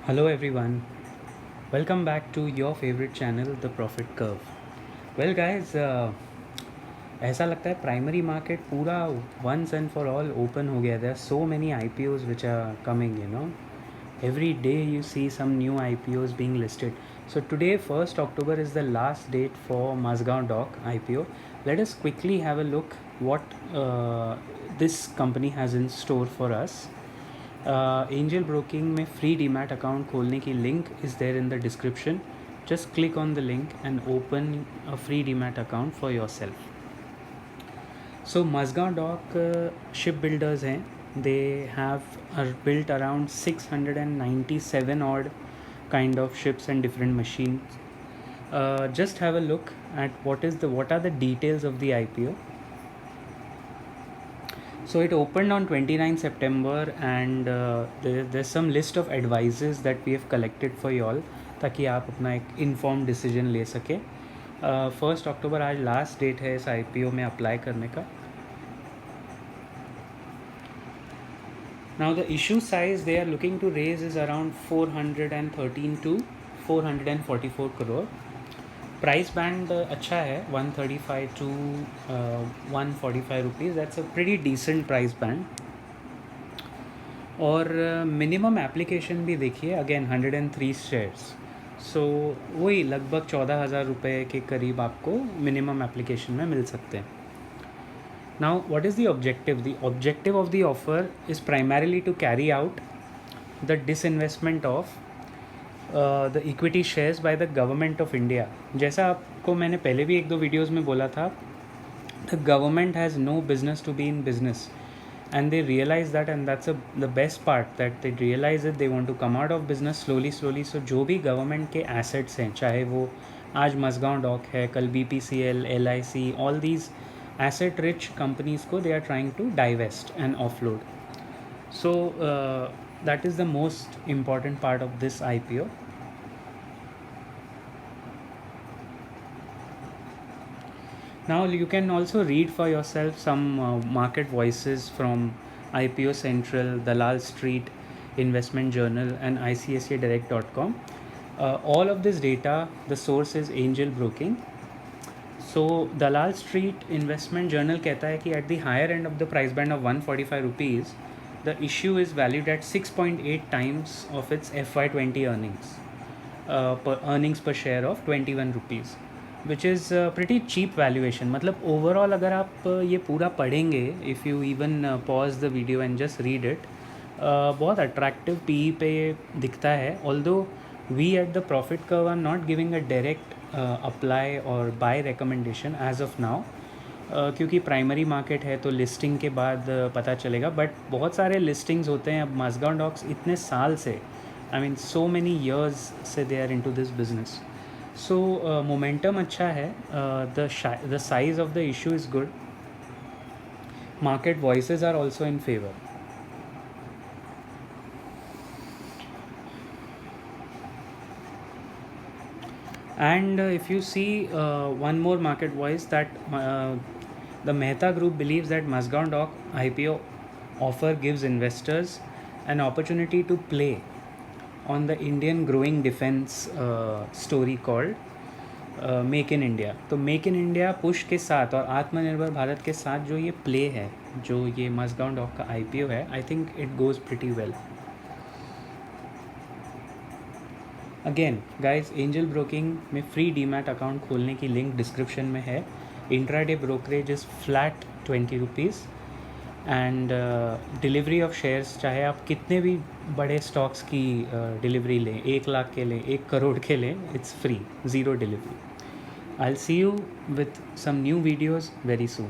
Hello everyone, welcome back to your favorite channel The Profit Curve. Well guys, ऐसा लगता है primary market पूरा once and for all open हो गया. There are so many IPOs which are coming, every day you see some new IPOs being listed. So today 1st October is the last date for Mazgaon Dock IPO. Let us quickly have a look what this company has in store for us. Angel Broking में free demat account खोलने की link is there in the description. Just click on the link and open a free demat account for yourself. So Mazagon dock ship builders हैं. They have built around 697 odd kind of ships and different machines. Just have a look at what are the details of the IPO. So it opened on 29 September and there's some list of advices that we have collected for you all ताकि आप अपना एक inform decision ले सके. 1st October आज last date है इस IPO में अप्लाई करने का. Now the issue size they are looking to raise is around 413 to 444 crore. Price band अच्छा है 135 to 145 rupees. That's a pretty decent price band. और मिनिमम एप्लीकेशन भी देखिए अगेन 103 शेयर्स. सो वही लगभग 14,000 रुपये के करीब आपको मिनिमम एप्लीकेशन में मिल सकते हैं. Now what is the objective? The objective of the offer is primarily to carry out the disinvestment of the equity shares by the government of India. जैसा आपको मैंने पहले भी 1-2 वीडियोज़ में बोला था, the government has no business to be in business and they realize that, and that's the best part, that they realize that they want to come out of business slowly. So जो भी government के assets हैं, चाहे वो आज Mazagon dock है, कल BPCL, LIC, all these asset rich companies को they are trying to divest and offload. So that is the most important part of this IPO. Now you can also read for yourself some market voices from IPO Central, Dalal Street, Investment Journal and ICSAdirect.com. All of this data, the source is Angel Broking. So Dalal Street Investment Journal कहता है कि at the higher end of the price band of 145 rupees, the issue is valued at 6.8 times of its FY20 earnings, earnings per share of 21 rupees. Which is pretty cheap valuation. मतलब overall अगर आप ये पूरा पढ़ेंगे, if you even pause the video and just read it, बहुत attractive PE पे दिखता है. Although we at the profit curve are not giving a direct apply और buy recommendation as of now, क्योंकि प्राइमरी मार्केट है तो listing के बाद पता चलेगा. बट बहुत सारे लिस्टिंग्स होते हैं. अब मज़गांव डॉक्स इतने साल से, I mean so many years से they are into this business. So momentum अच्छा है. The size of the issue is good. Market voices are also in favor. And if you see one more market voice, that the Mehta Group believes that Mazgaon Dock IPO offer gives investors an opportunity to play on the Indian growing defense story called make in India. तो make in India push के साथ और आत्मनिर्भर भारत के साथ जो ये play है, जो ये मज़गांव डॉक का IPO है, I think it goes pretty well. Again guys, angel Broking में फ्री डीमैट अकाउंट खोलने की लिंक डिस्क्रिप्शन में है. Intraday brokerage is flat 20 rupees and delivery of shares, चाहे आप कितने भी बड़े स्टॉक्स की डिलीवरी लें, 1 लाख के लें, 1 करोड़ के लें, it's free, zero delivery. I'll see you with some new videos very soon.